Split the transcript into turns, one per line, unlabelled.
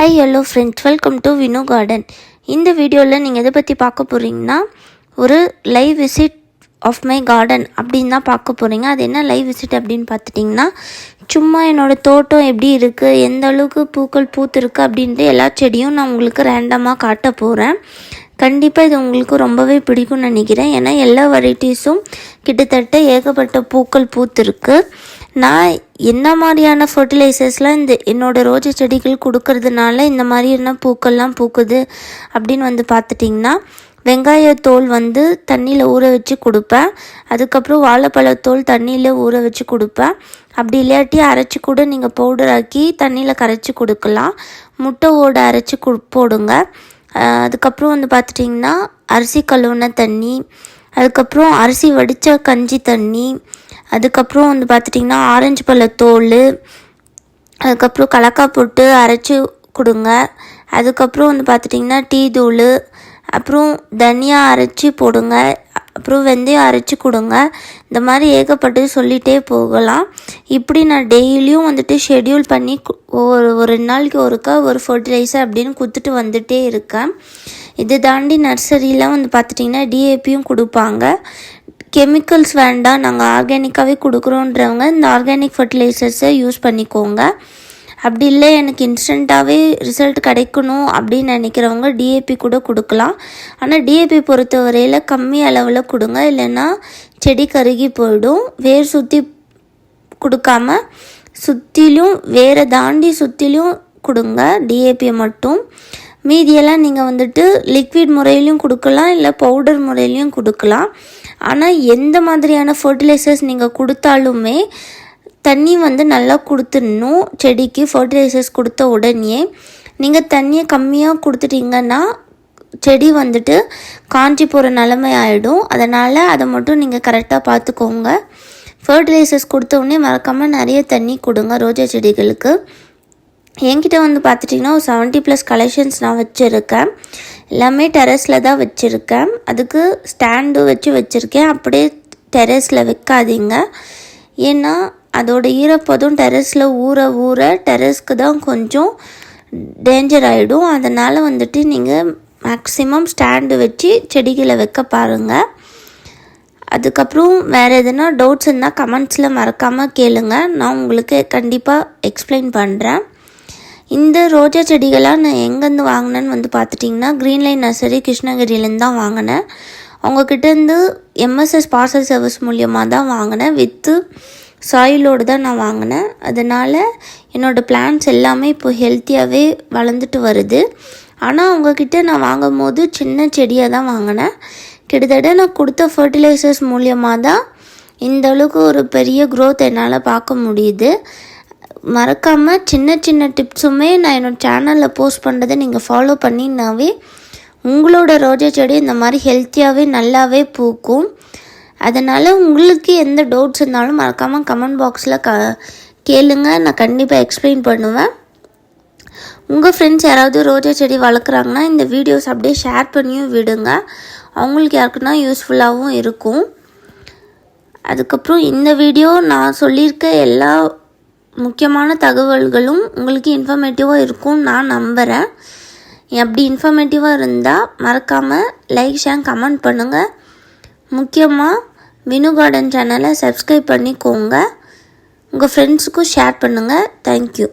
Hi hello friends, welcome to Vinu Garden. இந்த வீடியோவில் நீங்கள் எதை பற்றி பார்க்க போகிறீங்கன்னா ஒரு live visit of my garden அப்படின்னு தான் பார்க்க போகிறீங்க. அது என்ன லைவ் விசிட் அப்படின்னு பார்த்துட்டிங்கன்னா, சும்மா என்னோடய தோட்டம் எப்படி இருக்குது, எந்த அளவுக்கு பூக்கள் பூத்துருக்கு அப்படின்ட்டு எல்லா செடியும் நான் உங்களுக்கு ரேண்டமாக காட்ட போகிறேன். கண்டிப்பாக இது உங்களுக்கு ரொம்பவே பிடிக்கும்னு நினைக்கிறேன். ஏன்னா எல்லா வெரைட்டிஸும் கிட்டத்தட்ட ஏகப்பட்ட பூக்கள் பூத்துருக்கு. நான் என்ன மாதிரியான ஃபர்டிலைசர்ஸ்லாம் என்னோடய ரோஜா செடிகள் கொடுக்கறதுனால இந்த மாதிரியான பூக்கள்லாம் பூக்குது அப்படின்னு பார்த்துட்டிங்கன்னா, வெங்காயத்தோல் தண்ணியில் ஊற வச்சு கொடுப்பேன். அதுக்கப்புறம் வாழைப்பழத்தோல் தண்ணியில் ஊற வச்சு கொடுப்பேன். அப்படி இல்லாட்டி அரைச்சி கூட நீங்கள் பவுடர் ஆக்கி தண்ணியில் கரைச்சி கொடுக்கலாம். முட்டை ஓட அரைச்சி போடுங்க. அதுக்கப்புறம் பார்த்துட்டிங்கன்னா அரிசி கழுவுன தண்ணி, அதுக்கப்புறம் அரிசி வடித்த கஞ்சி தண்ணி, அதுக்கப்புறம் பார்த்துட்டிங்கன்னா ஆரஞ்சு பழத்தோல், அதுக்கப்புறம் கலக்காய் போட்டு அரைச்சி கொடுங்க. அதுக்கப்புறம் பார்த்துட்டிங்கன்னா டீ தூள், அப்புறம் தனியா அரைச்சி போடுங்க, அப்புறம் வெந்தயம் அரைச்சி கொடுங்க. இந்த மாதிரி ஏகப்பட்டது சொல்லிகிட்டே போகலாம். இப்படி நான் டெய்லியும் ஷெட்யூல் பண்ணி ஒரு 2 நாளைக்கு ஒருக்கா ஒரு ஃபர்டிலைசர் அப்படின்னு கொடுத்துட்டு வந்துகிட்டே இருக்கேன். இது தாண்டி நர்சரியில் பார்த்துட்டிங்கன்னா டிஏபியும் கொடுப்பாங்க. கெமிக்கல்ஸ் வேண்டாம், நாங்கள் ஆர்கானிக்காகவே கொடுக்குறோன்றவங்க இந்த ஆர்கானிக் ஃபர்டிலைசர்ஸை யூஸ் பண்ணிக்கோங்க. அப்படி இல்லை எனக்கு இன்ஸ்டண்ட்டாகவே ரிசல்ட் கிடைக்கணும் அப்படின்னு நினைக்கிறவங்க டிஏபி கூட கொடுக்கலாம். ஆனால் டிஏபி பொறுத்த வரையில் கம்மி அளவில் கொடுங்க, இல்லைன்னா செடி கருகி போயிடும். வேர் சுற்றி கொடுக்காம சுற்றிலும் வேரை தாண்டி சுற்றிலும் கொடுங்க டிஏபியை மட்டும். மீதியெல்லாம் நீங்கள் லிக்விட் முறையிலையும் கொடுக்கலாம், இல்லை பவுடர் முறையிலையும் கொடுக்கலாம். ஆனால் எந்த மாதிரியான ஃபர்டிலைசர்ஸ் நீங்கள் கொடுத்தாலுமே தண்ணி நல்லா கொடுத்துடணும். செடிக்கு ஃபர்டிலைசர்ஸ் கொடுத்த உடனே நீங்கள் தண்ணியை கம்மியாக கொடுத்துட்டிங்கன்னா செடி காஞ்சி போகிற நிலைமை ஆகிடும். அதனால் அதை மட்டும் நீங்கள் கரெக்டாக பார்த்துக்கோங்க. ஃபர்டிலைசர்ஸ் கொடுத்த உடனே மறக்காமல் நிறைய தண்ணி கொடுங்க ரோஜா செடிகளுக்கு. என்கிட்ட பார்த்துட்டிங்கன்னா ஒரு 70+ கலெக்ஷன்ஸ் நான் வச்சுருக்கேன். எல்லாமே டெரஸில் தான் வச்சுருக்கேன். அதுக்கு ஸ்டாண்டு வச்சுருக்கேன். அப்படியே டெரஸில் வைக்காதீங்க. ஏன்னா அதோட ஈரப்பதம் டெரஸில் ஊற டெரஸ்க்கு தான் கொஞ்சம் டேஞ்சர் ஆகிடும். அதனால் நீங்கள் மேக்ஸிமம் ஸ்டாண்டு வச்சு செடிகளை வைக்க பாருங்கள். அதுக்கப்புறம் வேறு எதுனா டவுட்ஸ் இருந்தால் கமெண்ட்ஸில் மறக்காமல் கேளுங்க, நான் உங்களுக்கு கண்டிப்பாக எக்ஸ்பிளைன் பண்ணுறேன். இந்த ரோஜா செடிகளாக நான் எங்கேருந்து வாங்கினேன்னு பார்த்துட்டிங்கன்னா, க்ரீன் லைன் நர்சரி கிருஷ்ணகிரியிலேருந்து தான் வாங்கினேன். அவங்கக்கிட்டேருந்து எம்எஸ்எஸ் பார்சல் சர்வீஸ் மூலியமாக தான் வாங்கினேன். வித்து சாயிலோடு தான் நான் வாங்கினேன். அதனால் என்னோடய பிளான்ட்ஸ் எல்லாமே இப்போ ஹெல்த்தியாகவே வளர்ந்துட்டு வருது. ஆனால் அவங்கக்கிட்ட நான் வாங்கும் போது சின்ன செடியாக தான் வாங்கினேன். கிட்டத்தட்ட நான் கொடுத்த ஃபர்டிலைசர்ஸ் மூலியமாக தான் இந்த அளவுக்கு ஒரு பெரிய க்ரோத் என்னால் பார்க்க முடியுது. மறக்காமல் சின்ன டிப்ஸுமே நான் என்னோடய சேனலில் போஸ்ட் பண்ணுறதை நீங்கள் ஃபாலோ பண்ணினாவே உங்களோட ரோஜா செடி இந்த மாதிரி ஹெல்த்தியாகவே நல்லாவே பூக்கும். அதனால் உங்களுக்கு எந்த டவுட்ஸ் இருந்தாலும் மறக்காமல் கமெண்ட் பாக்ஸில் கேளுங்க, நான் கண்டிப்பாக எக்ஸ்பிளைன் பண்ணுவேன். உங்கள் ஃப்ரெண்ட்ஸ் யாராவது ரோஜா செடி வளர்க்குறாங்கன்னா இந்த வீடியோஸ் அப்படியே ஷேர் பண்ணியும் விடுங்க, அவங்களுக்கு யாருக்குன்னா யூஸ்ஃபுல்லாகவும் இருக்கும். அதுக்கப்புறம் இந்த வீடியோ நான் சொல்லியிருக்க எல்லா முக்கியமான தகவல்களும் உங்களுக்கு இன்ஃபர்மேட்டிவாக இருக்கும்னு நான் நம்புகிறேன். அப்படி இன்ஃபர்மேட்டிவாக இருந்தால் மறக்காமல் லைக் ஷேர் கமெண்ட் பண்ணுங்கள். முக்கியமாக வினு கார்டன் சேனலை சப்ஸ்கிரைப் பண்ணிக்கோங்க. உங்கள் ஃப்ரெண்ட்ஸுக்கும் ஷேர் பண்ணுங்கள். தேங்க்யூ.